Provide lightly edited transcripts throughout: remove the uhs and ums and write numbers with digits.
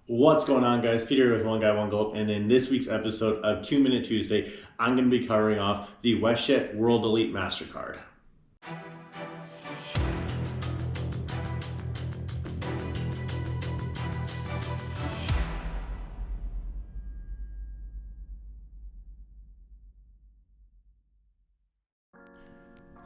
What's going on, guys? Peter with One Guy One Gulp, and in this week's episode of 2 Minute Tuesday, I'm going to be covering off the Westjet World Elite Mastercard.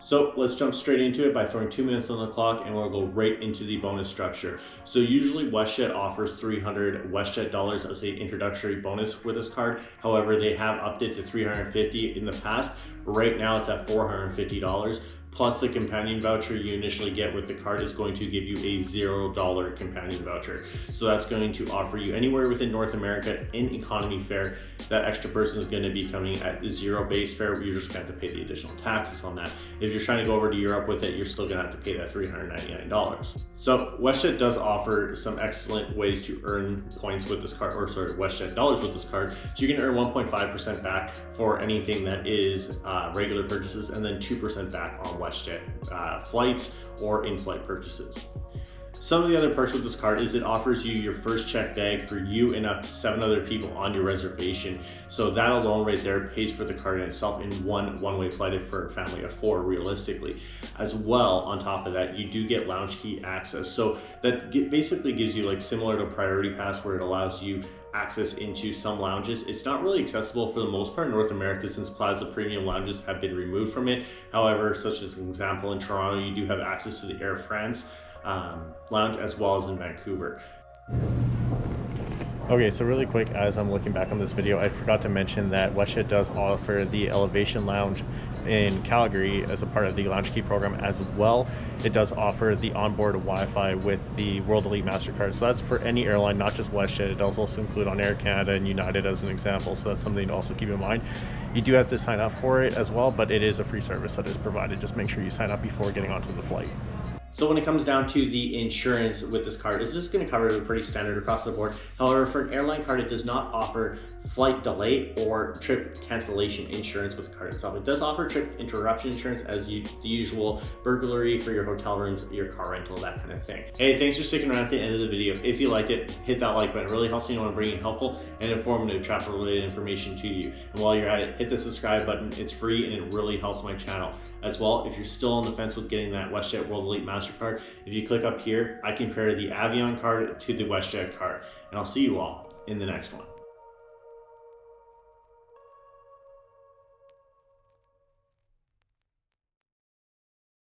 So let's jump straight into it by throwing 2 minutes on the clock, and we'll go right into the bonus structure. So usually WestJet offers 300 WestJet dollars as an introductory bonus with this card. However, they have upped it to 350 in the past. Right now it's at $450. Plus the companion voucher you initially get with the card is going to give you a $0 companion voucher. So that's going to offer you anywhere within North America in economy fare. That extra person is going to be coming at zero base fare. You're just going to have to pay the additional taxes on that. If you're trying to go over to Europe with it, you're still going to have to pay that $399. So WestJet does offer some excellent ways to earn points with this card, or sorry, WestJet dollars with this card. So you can earn 1.5% back for anything that is regular purchases, and then 2% back on WestJet flights or in-flight purchases. Some of the other perks with this card is it offers you your first checked bag for you and up to 7 other people on your reservation. So that alone right there pays for the card in itself in one-way flight for a family of 4 realistically. As well, on top of that, you do get LoungeKey access. So that basically gives you, like, similar to Priority Pass, where it allows you access into some lounges. It's not really accessible for the most part in North America, since Plaza Premium lounges have been removed from it. However, such as an example, in Toronto, you do have access to the Air France lounge, as well as in Vancouver. Okay, so really quick, as I'm looking back on this video, I forgot to mention that WestJet does offer the Elevation Lounge in Calgary as a part of the LoungeKey program as well. It does offer the onboard Wi-Fi with the World Elite Mastercard. So that's for any airline, not just WestJet. It does also include on Air Canada and United as an example. So that's something to also keep in mind. You do have to sign up for it as well, but it is a free service that is provided. Just make sure you sign up before getting onto the flight. So when it comes down to the insurance with this card, this is going to cover it pretty standard across the board. However, for an airline card, it does not offer flight delay or trip cancellation insurance with the card itself. It does offer trip interruption insurance, as the usual, burglary for your hotel rooms, your car rental, that kind of thing. Hey, thanks for sticking around at the end of the video. If you liked it, hit that like button. It really helps me know I'm bringing helpful and informative travel related information to you. And while you're at it, hit the subscribe button. It's free and it really helps my channel. As well, if you're still on the fence with getting that Westjet World Elite Mastercard, if you click up here, I compare the Avion card to the Westjet card. And I'll see you all in the next one.